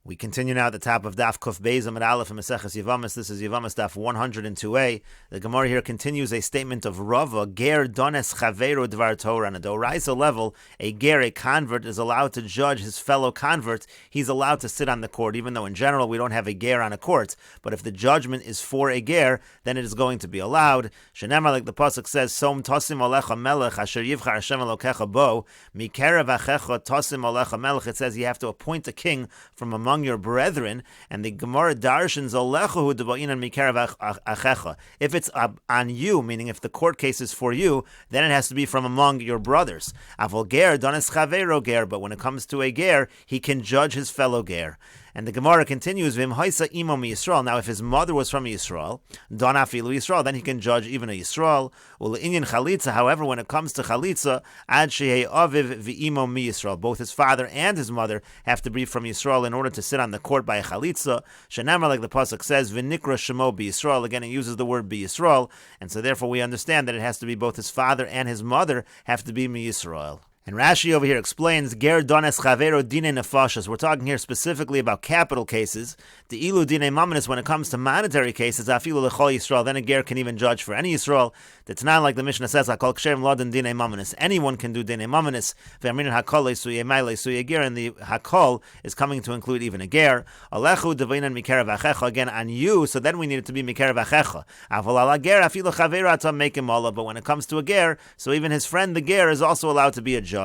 We continue now at the top of Daf Kuf Beis Amud Aleph in Mesechet Yevamos. This is Yevamos Daf 102a. The Gemara here continues a statement of Rava, Ger dones chaveru dvar Torah. On a Doraisa level, a ger, a convert, is allowed to judge his fellow convert. He's allowed to sit on the court, even though in general we don't have a ger on a court. But if the judgment is for a ger, then it is going to be allowed. Shenemar, like the pasuk says, Som tosim alecha melech asher yivchar Hashem elokecha bo mikerev achecha tosim alecha melech. It says you have to appoint a king from among your brethren, and the Gemara darshans alechahu deba'inan mikerev achecha. If it's on you, meaning if the court case is for you, then it has to be from among your brothers. Avol ger dones chavero ger, but when it comes to a ger, he can judge his fellow ger. And the Gemara continues, Vim haisa imo mi Yisrael. Now, if his mother was from Yisrael, don afilu Yisrael, then he can judge even a Yisrael. Ule'inyan chalitza. However, when it comes to chalitza, ad shehei aviv v'imo mi Yisrael. Both his father and his mother have to be from Yisrael in order to sit on the court by a chalitza. Shenamar, like the pasuk says, v'nikra shemo bi Yisrael. Again, it uses the word bi Yisrael, and so therefore we understand that it has to be both his father and his mother have to be mi Yisrael. And Rashi over here explains, Ger dones chavero dine nefashas. We're talking here specifically about capital cases. The ilu dine mamanis, when it comes to monetary cases, afilu lechol Yisrael, then a ger can even judge for any Yisraal. It's not like the Mishnah says, hakol kshem laden dine mamanis. Anyone can do dine mamanis. Ve'amrin hakol lesuye maile suye ger, and the hakol is coming to include even a ger. Alechu devainan mikerev achecha, again on you, so then we need it to be mikerev achecha. Avol ala ger afilu chavero atam mekim ola, but when it comes to a ger, so even his friend the ger is also allowed to be a judge.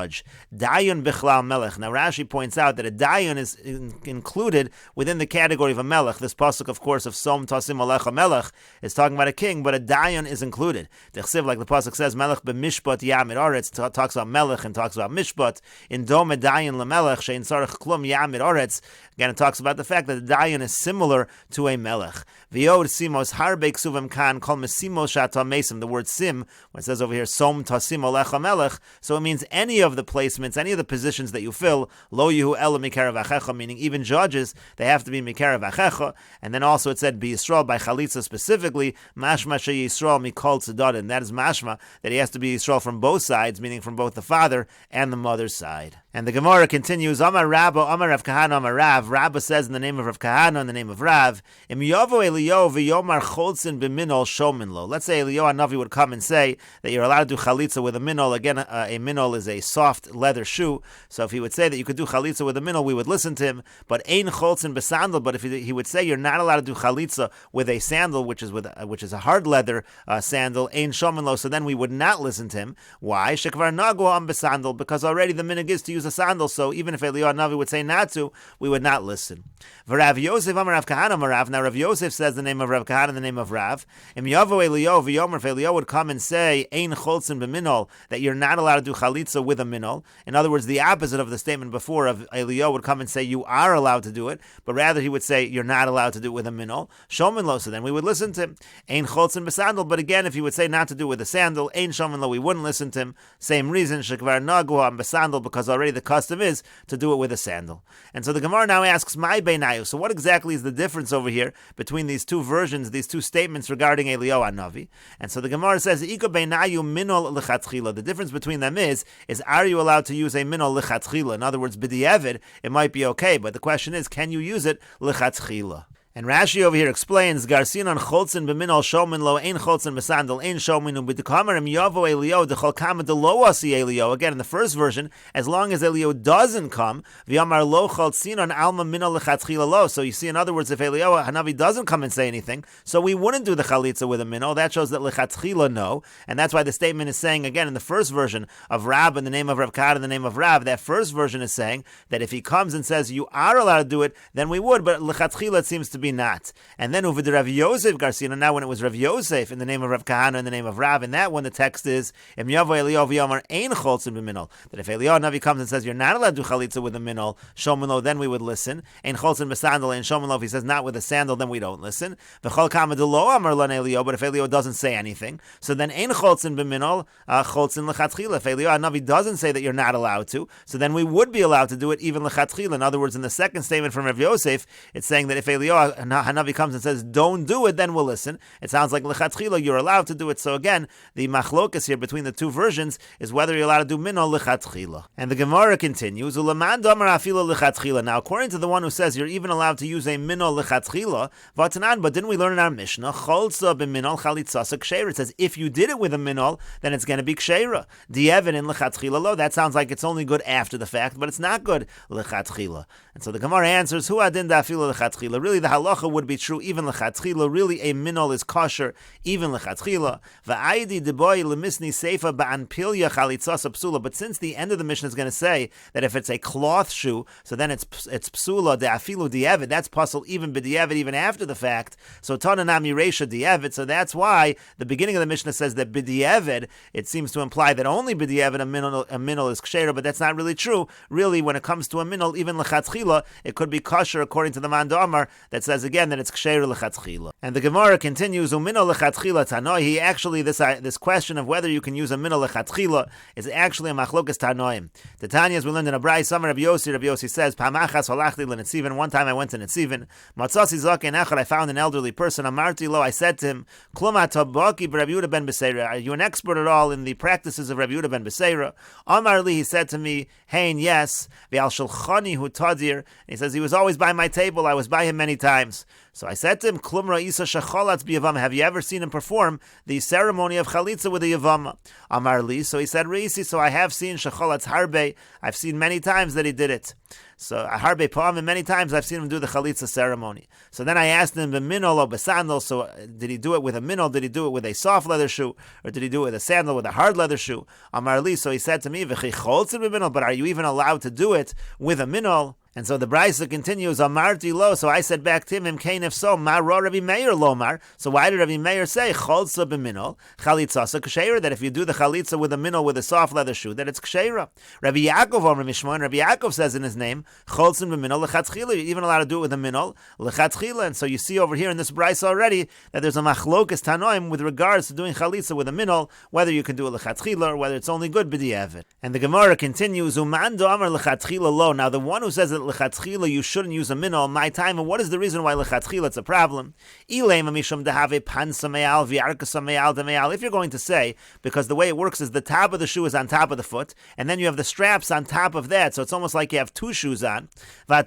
Dayan bichlal melech. Now Rashi points out that a dayan is included within the category of a melech. This pasuk, of course, of Som tasim alecha melech is talking about a king, but a dayan is included. The chsiv, like the pasuk says, melech b'mishpat yamid aretz, talks about melech and talks about mishpat. In dome dayan lemelech shein sarich klum yamid aretz. Again, it talks about the fact that the dayan is similar to a melech. V'yod simos harbe ksuvim kan kol mesimos shatam mesim. The word sim, when it says over here Som tasim alecha melech, so it means any of the placements, any of the positions that you fill, lo yuhu ela mikerev achecha, meaning even judges, they have to be mikerev achecha. And then also it said be Yisrael by chalitza specifically, mashma she Yisrael mikol tzedadin. That is mashma, that he has to be Yisrael from both sides, meaning from both the father and the mother's side. And the Gemara continues, Amar Rabba, Amar Rav Kahana, Amar Rav. Rabba says in the name of Rav Kahana, in the name of Rav, Im Yavo Eliyo v'yomar cholzin b'minol shomin lo. Let's say Eliyo Hanavi would come and say that you're allowed to do chalitza with a minol. Again, a minol is a soft leather shoe. So if he would say that you could do chalitza with a minol, we would listen to him. But ein cholzin b'sandal. But if he would say you're not allowed to do chalitza with a sandal, which is a hard leather sandal, ein shomin lo. So then we would not listen to him. Why? Shekvar nagu am b'sandal. Because already the minhag is to use a sandal. So even if Eliyahu Hanavi would say not to, we would not listen. V'Rav Yosef Amar Rav Kahana Amar Rav. Now Rav Yosef says the name of Rav Kahana, the name of Rav. Im Yavo Eliyahu v'Yomer. If Eliyahu would come and say ein cholzin b'minol, that you're not allowed to do chalitza with a minol. In other words, the opposite of the statement before of Eliyahu would come and say you are allowed to do it, but rather he would say you're not allowed to do it with a minol. Shomin lo. So then we would listen to him. Ein cholzin b'sandal. But again, if he would say not to do it with a sandal, ein shomin lo, we wouldn't listen to him. Same reason, shekvar nagu am b'sandal, because already the custom is to do it with a sandal. And so the Gemara now asks, my beinayu. So what exactly is the difference over here between these two versions, these two statements regarding Eliyahu Hanavi? And so the Gemara says, ika beinayu minol lechatchila. The difference between them is are you allowed to use a minol lechatchila? In other words, b'di'evid, it might be okay, but the question is, can you use it lechatchila? And Rashi over here explains, Garcinon cholzin b'minol shomin lo ein cholzin b'sandal ein shomin u'b'dekamerim yavo Eliyahu d'chol kama d'lo asi Eliyahu. Again, in the first version, as long as Eliyahu doesn't come, v'yamar lo cholzinon alma minol lechatchila lo. So you see, in other words, if Eliyahu Hanavi doesn't come and say anything, so we wouldn't do the chalitza with a minol. That shows that lechatchila no, and that's why the statement is saying again in the first version of Rab in the name of Rav Kahana in the name of Rav. That first version is saying that if he comes and says you are allowed to do it, then we would, but lechatchila it seems to be not. And then over the Rav Yosef Garcina, now when it was Rav Yosef in the name of Rav Kahana in the name of Rav, in that one the text is Im Yavo Eliyahu v'Yomer ein cholzin b'minol. That if Eliyahu Hanavi comes and says you're not allowed to do chalitza with a minol, shomin, then we would listen. Ein cholzin b'sandal, ein shomin. If he says not with a sandal, then we don't listen. V'chol kama d'lo amar lan Eliyahu. But if Eliyahu doesn't say anything, so then ein cholzin b'minol, cholzin lechatchila. If Eliyahu Hanavi doesn't say that you're not allowed to, so then we would be allowed to do it even lechatchila. In other words, in the second statement from Rav Yosef, it's saying that if Eliyahu Hanavi comes and says, don't do it, then we'll listen. It sounds like lechatchila, you're allowed to do it. So again, the machlokas here between the two versions is whether you're allowed to do minol lechatchila. And the Gemara continues, Uleman damar afilo lechatchila. Now, according to the one who says you're even allowed to use a minol lechatchila, vatanan, but didn't we learn in our Mishnah, cholza b'minol chalitzasa ksheira? It says if you did it with a minol, then it's going to be ksheira. Di'evin in lechatchila lo. That sounds like it's only good after the fact, but it's not good lechatchila. And so the Gemara answers, Hu adin da'afilo lechatchila. Really, the halacha would be true even lechatchila. Really, a minol is kosher even lechatchila. Va'aydi deboy lemisni seifa ba'anpilya chalitzasa psula. But since the end of the Mishnah is going to say that if it's a cloth shoe, so then it's psula da'afilu di'evid. That's puzzle even b'di'evid, even after the fact. So tananami reisha di'evid. So that's why the beginning of the Mishnah says that b'di'evid, it seems to imply that only b'di'evid a minol is ksheira, but that's not really true. Really, when it comes to a minol, even lechatchila, it could be kosher according to the Man Damar that says again that it's ksheira lechatchila. And the Gemara continues, uminol lechatchila tanoi. He actually, this question of whether you can use a minol lechatchila is actually a machlokas tanoim. The Tanya, as we learned in a Brai, Samar Rabbi Yossi says, Pamachas halachli lenetziven. One time I went to Netziven. Matzasi zaken echad. I found an elderly person. Amarti lo. I said to him, Kluma tabaki b'Rabbi Yehuda ben Beseira. Are you an expert at all in the practices of Rabbi Yehuda ben Beseira? Amar li. He said to me, Hein, yes. Ve'al shulchani hu tadir. He says he was always by my table. I was by him many times. So I said to him, Klumra isa shacholatz b'Yevama. Have you ever seen him perform the ceremony of chalitza with a Yevama? Amar li. So he said, Reisi. So I have seen shacholatz harbe. I've seen many times that he did it. So harbe pa'am, and many times I've seen him do the chalitza ceremony. So then I asked him, b'minol or b'sandal. So did he do it with a minol? Did he do it with a soft leather shoe? Or did he do it with a sandal, with a hard leather shoe? Amar li. So he said to me, V'chi choltzin b'minol. But are you even allowed to do it with a minol? And so the Brisa continues, Amarti lo. So I said back to him, if so, Ma ra Rabbi Meir lomar. So why did Rabbi Meir say, Cholza b'minol, chalitzasa ksheira, that if you do the chalitza with a minol, with a soft leather shoe, that it's ksheira? Rabbi Yaakov Omer Mishmoin, Rabbi Yaakov says in his name, Cholzin b'minol lechatchila. You're even allowed to do it with a minol, lechatchila. And so you see over here in this Brisa already, that there's a machlokas tanoim with regards to doing chalitza with a minol, whether you can do it lechatchila, or whether it's only good b'di'evet. And the Gemara continues, Uman do amar lechatchila lo. Now the one who says that lechatchila you shouldn't use a minol my time, and what is the reason why lechatchila it's a problem? If you're going to say, because the way it works is the top of the shoe is on top of the foot, and then you have the straps on top of that, so it's almost like you have two shoes on. The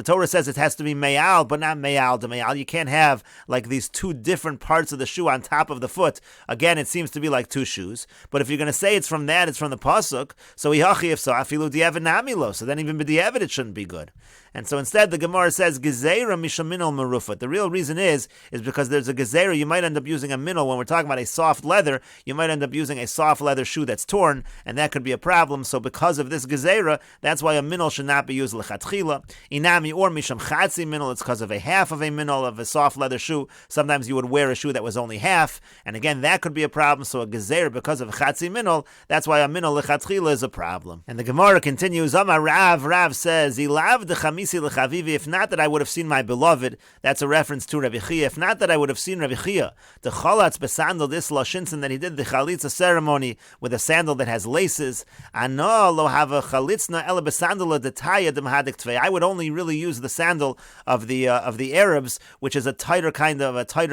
Torah says it has to be me'al, but not me'al de me'al. You can't have like these two different parts of the shoe on top of the foot. Again, it seems to be like two shoes. But if you're going to say it's from that, it's from the pasuk. So if so, afilu di'evet namilo. So then even b'di'evet it shouldn't be good. And so instead the Gemara says gezeira mishaminol merufat. The real reason is because there's a gezeira. You might end up using a minol when we're talking about a soft leather. You might end up using a soft leather shoe that's torn, and that could be a problem. So because of this gezeira, that's why a minol should not be used lechatchila. Inami or misham chatzi minol. It's because of a half of a minol of a soft leather shoe. Sometimes you would wear a shoe that was only half, and again that could be a problem. So a gezeira because of a chatzi minol, that's why a minol lechatchila is a problem. And the Gemara continues. Amar Rav says ilav de if not that I would have seen my beloved, that's a reference to Rabbi Chia. If not that I would have seen Rabbi Chia, the chalatz besandal this lashinson that he did the chalitza ceremony with a sandal that has laces. Ano lo have a chalitzna ele besandal detaya demhadik tvei. I would only really use the sandal of the Arabs, which is a tighter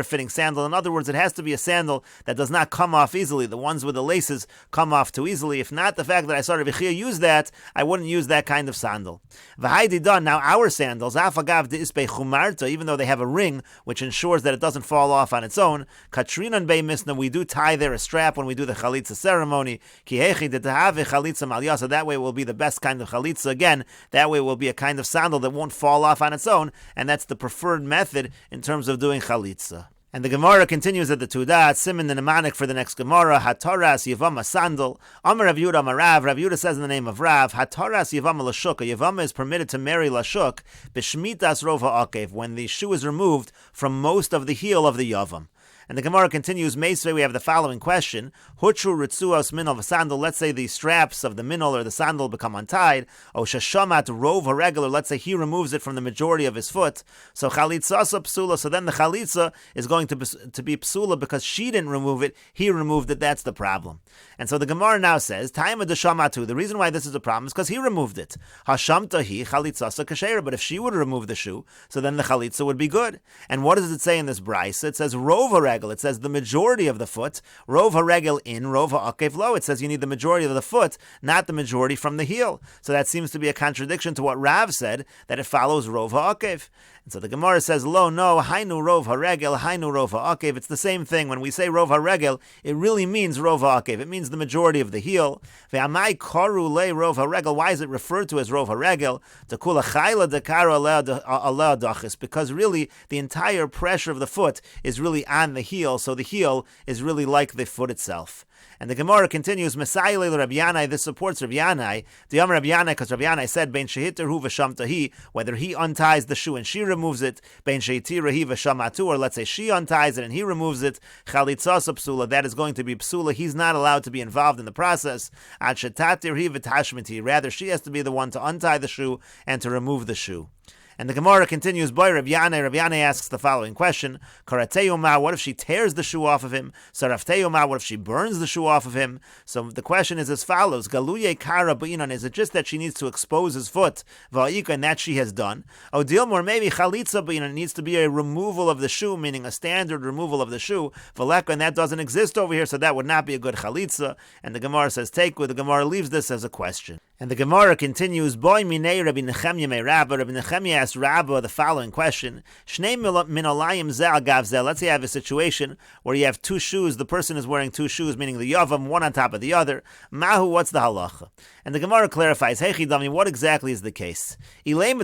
fitting sandal. In other words, it has to be a sandal that does not come off easily. The ones with the laces come off too easily. If not the fact that I saw Rabbi Chia use that, I wouldn't use that kind of sandal. V'haidi done. Now our sandals, afagav de isbei chumarta, even though they have a ring which ensures that it doesn't fall off on its own, katrinan bei misna, we do tie there a strap when we do the chalitza ceremony. Kihechi de tehave chalitza malyasa. That way it will be the best kind of chalitza. Again, that way it will be a kind of sandal that won't fall off on its own, and that's the preferred method in terms of doing chalitza. And the Gemara continues at the Tudat, Siman the Nemanik for the next Gemara, Hataras Yevama Sandal, Amar Rav Yehuda Amar Rav. Rav Yehuda says in the name of Rav, Hataras Yevama Lashuk. A Yevama is permitted to marry Lashuk, B'shmitas Rov Ha'akev, when the shoe is removed from most of the heel of the Yavam. And the Gemara continues, Meisvei, we have the following question. Hutru ritzuos minol v'sandal, let's say the straps of the minol or the sandal become untied. O shashamat rov haregel, or let's say he removes it from the majority of his foot. So chalitzasa psula, so then the chalitza is going to be psula because she didn't remove it, he removed it, that's the problem. And so the Gemara now says, Taima deshamatu, the reason why this is a problem is because he removed it. Hashamta hi chalitzasa kasher, but if she would remove the shoe, so then the chalitza would be good. And what does it say in this brayso? It says rov haregel, it says the majority of the foot, rov haregel in, rov ha'akev lo, it says you need the majority of the foot, not the majority from the heel. So that seems to be a contradiction to what Rav said, that it follows rov ha'akev. And so the Gemara says, lo, no, hainu rov haregel, hainu rov ha'akev. It's the same thing. When we say rov haregel, it really means rov ha'akev. It means the majority of the heel. Ve'amai karu le rov haregel. Why is it referred to as rov haregel? Tekula chayla dekara aleh dachis. Because really, the entire pressure of the foot is really on the heel, so the heel is really like the foot itself. And the Gemara continues, Messiah le Rabbi Yanai, this supports Rabbi Yanai. The Rabbi Yanai, because Rabbi Yanai said, Ben shehiter hu v'shamtahi, whether he unties the shoe and she removes it, Ben shehitira hi v'shamatu, or let's say she unties it and he removes it, chalitzasa psula, that is going to be psula. He's not allowed to be involved in the process. Ad shetatir hi v'tashmiti, rather she has to be the one to untie the shoe and to remove the shoe. And the Gemara continues, Boy, Rabbi Yanai asks the following question, Karateu ma, what if she tears the shoe off of him? Sarafteu ma, what if she burns the shoe off of him? So the question is as follows, Galuye kara b'inan, is it just that she needs to expose his foot, va'ika, and that she has done? O dilmor, maybe chalitza b'inan, it needs to be a removal of the shoe, meaning a standard removal of the shoe, v'leka, and that doesn't exist over here, so that would not be a good chalitza. And the Gemara says, take with, the Gemara leaves this as a question. And the Gemara continues, Boy minei Rabbi Nechemya me Rabba. Rabbi Nechemya asked Rabba the following question: Shnei minolayim ze al gav ze. Let's say you have a situation where you have two shoes. The person is wearing two shoes, meaning the yavam, one on top of the other. Mahu, what's the halacha? And the Gemara clarifies, Hey Chidami, what exactly is the case? If you're going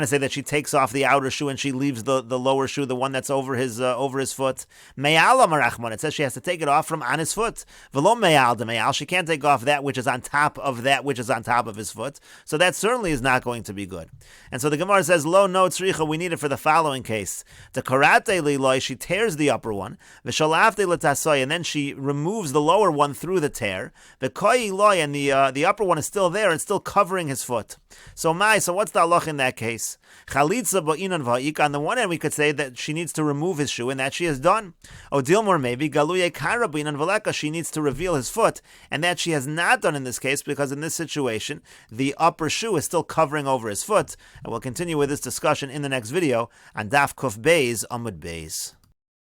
to say that she takes off the outer shoe and she leaves the lower shoe, the one that's over his foot, it says she has to take it off from on his foot. She can't take off that which is on top of that which is on top of his foot. So that certainly is not going to be good. And so the Gemara says, Lo no tzricha, we need it for the following case. The karate liloy, she tears the upper one, v'shalafte l'tasoy, and then she removes the lower one through the tear. The koi loy, and the upper one is still there and still covering his foot. So what's the halach in that case? Chalitza ba'inan va'ika. On the one hand, we could say that she needs to remove his shoe, and that she has done. O dilmor, maybe galuye kara ba'inan v'leka, she needs to reveal his foot, and that she has not done in this case, because in this situation, the upper shoe is still covering over his foot. And we'll continue with this discussion in the next video on Daf Kuf Beis Amud Beis.